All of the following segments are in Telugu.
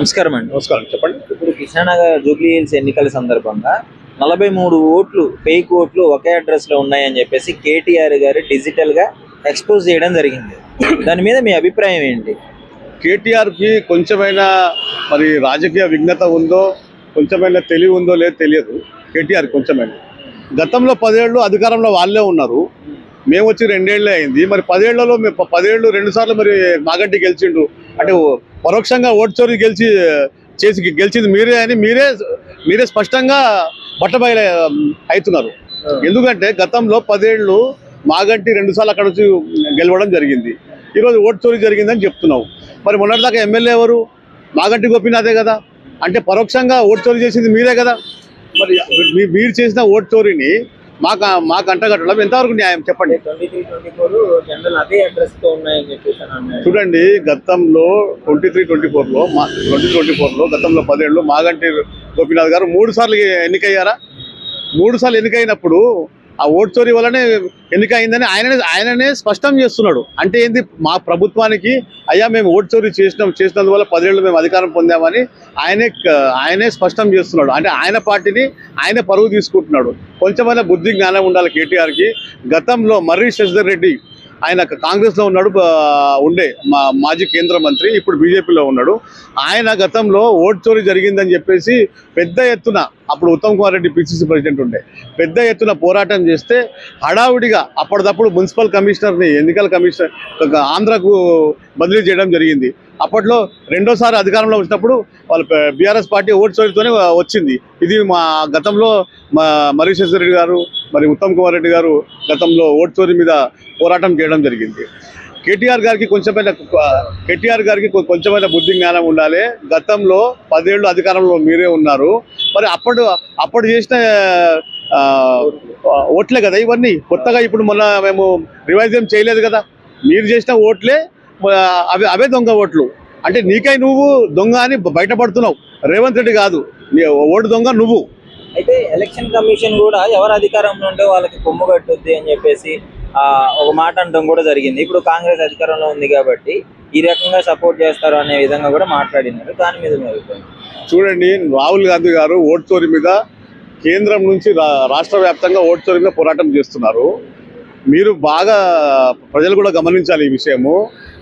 నమస్కారం అండి. నమస్కారం, చెప్పండి. ఇప్పుడు కృష్ణానగర్ జూబ్లీ హిల్స్ ఎన్నికల సందర్భంగా 43 ఓట్లు ఫేక్ ఓట్లు ఒకే అడ్రస్ లో ఉన్నాయని చెప్పేసి కేటీఆర్ గారు డిజిటల్ గా ఎక్స్పోజ్ చేయడం జరిగింది. దాని మీద మీ అభిప్రాయం ఏంటి? కేటీఆర్కి కొంచెమైనా మరి రాజకీయ విఘ్నత ఉందో, కొంచెమైనా తెలివి ఉందో లేదో తెలియదు. కేటీఆర్ కొంచెమైనా గతంలో 10 ఏళ్ళు అధికారంలో వాళ్ళే ఉన్నారు. మేము వచ్చి 2 ఏళ్ళే అయింది. మరి 10 ఏళ్లలో 10 ఏళ్ళు 2 సార్లు మరి మాగంటి గెలిచిండు అంటే పరోక్షంగా ఓటు చోరీ గెలిచింది మీరే అని మీరే స్పష్టంగా బట్టబయలు అవుతున్నారు. ఎందుకంటే గతంలో 10 ఏళ్ళు మాగంటి 2 సార్లు అక్కడ వచ్చి గెలవడం జరిగింది. ఈరోజు ఓటు చోరీ జరిగిందని చెప్తున్నావు. మరి మొన్నటిదాకా ఎమ్మెల్యే ఎవరు? మాగంటి గోపీనాథే కదా. అంటే పరోక్షంగా ఓటు చోరీ చేసింది మీరే కదా. మరి మీరు చేసిన ఓటు చోరీని మాకు అంటగట్టడం ఎంతవరకు న్యాయం చెప్పండి. 23-24 అదే అడ్రస్ తో ఉన్నాయని చెప్పేసి చూడండి, గతంలో 2024లో గతంలో 10 ఏళ్ళు మాగంటి గోపీనాథ్ గారు 3 సార్లు ఎన్నికయ్యారా? 3 సార్లు ఎన్నికైనప్పుడు ఆ ఓటు చోరీ వల్లనే ఎన్నిక అయిందని ఆయననే స్పష్టం చేస్తున్నాడు. అంటే ఏంది, మా ప్రభుత్వానికి అయ్యా మేము ఓటు చోరీ చేసినందువల్ల 10 ఏళ్ళు మేము అధికారం పొందామని ఆయనే స్పష్టం చేస్తున్నాడు. అంటే ఆయన పార్టీని ఆయన పరువు తీసుకుంటున్నాడు. కొంచెమైనా బుద్ధి జ్ఞానం ఉండాలి కేటీఆర్కి. గతంలో మర్రి శశిధర్ రెడ్డి ఆయన కాంగ్రెస్లో ఉన్నాడు, మాజీ కేంద్ర మంత్రి, ఇప్పుడు బీజేపీలో ఉన్నాడు. ఆయన గతంలో ఓటు చోరీ జరిగిందని చెప్పేసి పెద్ద ఎత్తున, అప్పుడు ఉత్తమ్ కుమార్ రెడ్డి పిసిసి ప్రెసిడెంట్ ఉండే, పెద్ద ఎత్తున పోరాటం చేస్తే హడావుడిగా అప్పటిదప్పుడు మున్సిపల్ కమిషనర్ని, ఎన్నికల కమిషనర్ ఆంధ్రకు బదిలీ చేయడం జరిగింది. అప్పట్లో రెండోసారి అధికారంలో వచ్చినప్పుడు వాళ్ళ బీఆర్ఎస్ పార్టీ ఓటు చోరీతోనే వచ్చింది. ఇది మా గతంలో మర్రి శశిధర్ రెడ్డి గారు, మరి ఉత్తమ్ కుమార్ రెడ్డి గారు గతంలో ఓటు చోరీ మీద పోరాటం చేయడం జరిగింది. కేటీఆర్ గారికి కొంచెమైనా బుద్ధి జ్ఞానం ఉండాలి. గతంలో 10 ఏళ్ళు అధికారంలో మీరే ఉన్నారు. మరి అప్పుడు చేసిన ఓట్లే కదా ఇవన్నీ. కొత్తగా ఇప్పుడు మొన్న మేము రివైజ్ ఏం చేయలేదు కదా. మీరు చేసిన ఓట్లే అవే దొంగ ఓట్లు. అంటే నీకై నువ్వు దొంగ అని బయటపడుతున్నావు. రేవంత్ రెడ్డి కాదు, ఓటు దొంగ నువ్వు. అయితే ఎలక్షన్ కమిషన్ కూడా ఎవరు అధికారంలో ఉంటే వాళ్ళకి కొమ్ము కట్టుద్ది అని చెప్పేసి ఒక మాట అనడం కూడా జరిగింది. ఇప్పుడు కాంగ్రెస్ అధికారంలో ఉంది కాబట్టి ఈ రకంగా సపోర్ట్ చేస్తారు అనే విధంగా కూడా మాట్లాడినారు. దాని మీద చూడండి, రాహుల్ గాంధీ గారు ఓటు చోరీ మీద కేంద్రం నుంచి రాష్ట్ర వ్యాప్తంగా ఓటు చోరీ మీద పోరాటం చేస్తున్నారు. మీరు బాగా ప్రజలు కూడా గమనించాలి ఈ విషయము.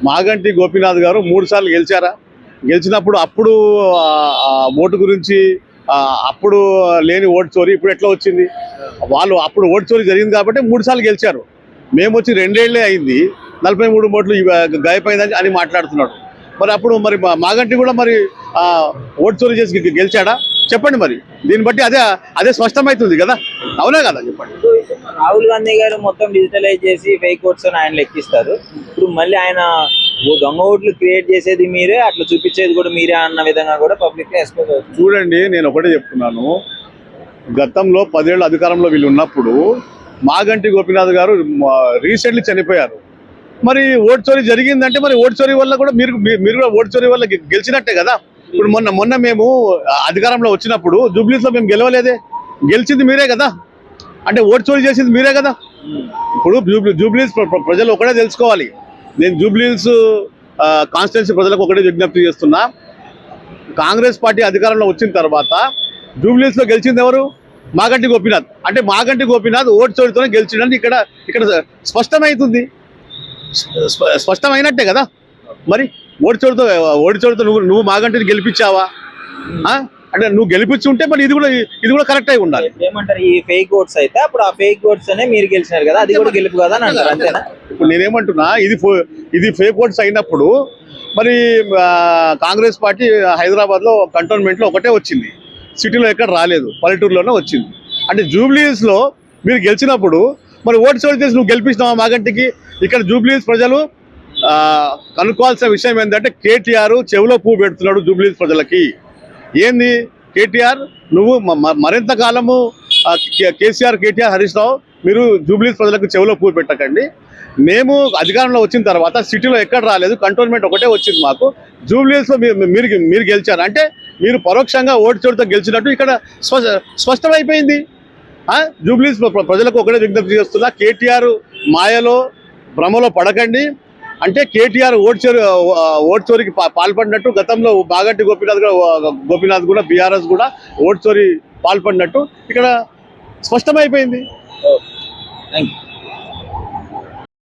మాగంటి గోపీనాథ్ గారు 3 సార్లు గెలిచారా? గెలిచినప్పుడు అప్పుడు ఓటు గురించి అప్పుడు లేని ఓటు చోరీ ఇప్పుడు ఎట్లా వచ్చింది? వాళ్ళు అప్పుడు ఓటు చోరీ జరిగింది కాబట్టి 3 సార్లు గెలిచారు. మేము వచ్చి 2 ఏళ్లే అయింది, 43 ఓట్లు గాయపోయిందని అని మాట్లాడుతున్నాడు. మరి అప్పుడు మరి మాగంటి కూడా మరి ఓటు చోరీ చేసి గెలిచాడా? చెప్పండి. మరి దీన్ని బట్టి అదే స్పష్టమవుతుంది కదా. అవునా కదా? చెప్పండి. రాహుల్ గాంధీ గారు మొత్తం డిజిటలైజ్ చేసి ఫేక్ ఓట్స్ అని ఆయన లెక్కిస్తారు. ఇప్పుడు మళ్ళీ ఆయన దొంగ ఓట్లు క్రియేట్ చేసేది మీరే, అట్లా చూపించేది కూడా మీరే అన్న విధంగా కూడా పబ్లిక్ ఎక్స్పోజ్ అవుతుంది. చూడండి, నేను ఒకటే చెప్తున్నాను. గతంలో 10 ఏళ్ళు అధికారంలో వీళ్ళు ఉన్నప్పుడు మాగంటి గోపీనాథ్ గారు రీసెంట్లీ చనిపోయారు. మరి ఓటు చోరీ జరిగిందంటే మరి ఓటు చోరీ వల్ల కూడా మీరు కూడా ఓటు చోరీ వల్ల గెలిచినట్టే కదా. ఇప్పుడు మొన్న మేము అధికారంలో వచ్చినప్పుడు జూబ్లీస్లో మేము గెలవలేదే, గెలిచింది మీరే కదా. అంటే ఓటు చోరీ చేసింది మీరే కదా. ఇప్పుడు జూబ్లీస్ ప్రజలు ఒకటే తెలుసుకోవాలి. నేను జూబ్లీస్ కాన్స్టిట్యున్సీ ప్రజలకు ఒకటే విజ్ఞప్తి చేస్తున్నా. కాంగ్రెస్ పార్టీ అధికారంలో వచ్చిన తర్వాత జూబ్లీస్లో గెలిచింది ఎవరు? మాగంటి గోపీనాథ్. అంటే మాగంటి గోపీనాథ్ ఓటు చోరీతోనే గెలిచిందని ఇక్కడ స్పష్టమైనట్టే కదా. మరి ఓటు చోరీతో నువ్వు మాగంటిని గెలిపించావా? అంటే నువ్వు గెలిపించి ఉంటే మరి ఇది కూడా కరెక్ట్ అయి ఉండాలి. ఏమంటారు, ఈ ఫేక్ ఓట్స్ అయితే అప్పుడు ఆ ఫేక్ ఓట్స్ అనే మీరు గెలిచినారు కదా, అది కూడా గెలుపు కదా అని అంటారు, అంతేనా? ఇప్పుడు నేనేమంటున్నా, ఇది ఫేక్ ఓట్స్ అయినప్పుడు మరి కాంగ్రెస్ పార్టీ హైదరాబాద్లో కంటోన్మెంట్లో ఒకటే వచ్చింది, సిటీలో ఎక్కడ రాలేదు, పల్లెటూరులోనే వచ్చింది. అంటే జూబ్లీహిల్స్లో మీరు గెలిచినప్పుడు మరి ఓటు చోరీ చేసి నువ్వు గెలిపించినావా మాగంటికి? ఇక్కడ జూబ్లీహిల్స్ ప్రజలు కనుక్కోవాల్సిన విషయం ఏంటంటే కేటీఆర్ చెవిలో పువ్వు పెడుతున్నాడు జూబ్లీహిల్స్ ప్రజలకి. ఏంది కేటీఆర్, నువ్వు మరింత కాలము కేసీఆర్, కేటీఆర్, హరీష్ రావు మీరు జూబ్లీహిల్స్ ప్రజలకు చెవిలో పువ్వు పెట్టకండి. మేము అధికారంలో వచ్చిన తర్వాత సిటీలో ఎక్కడ రాలేదు, కంటోన్మెంట్ ఒకటే వచ్చింది మాకు. జూబ్లీహిల్స్లో మీరు గెలిచారు అంటే మీరు పరోక్షంగా ఓటు చోటుతో గెలిచినట్టు ఇక్కడ స్పష్టమైపోయింది. జూబ్లీహిల్స్ ప్రజలకు ఒకటే విజ్ఞప్తి చేస్తున్నా, కేటీఆర్ మాయలో భ్రమలో పడకండి. అంటే కేటీఆర్ ఓట్ చోరీకి పాల్పడినట్టు గతంలో మాగంటి గోపీనాథ్ కూడా బీఆర్ఎస్ కూడా ఓట్ చోరీ పాల్పడినట్టు ఇక్కడ స్పష్టమైపోయింది. Thank you.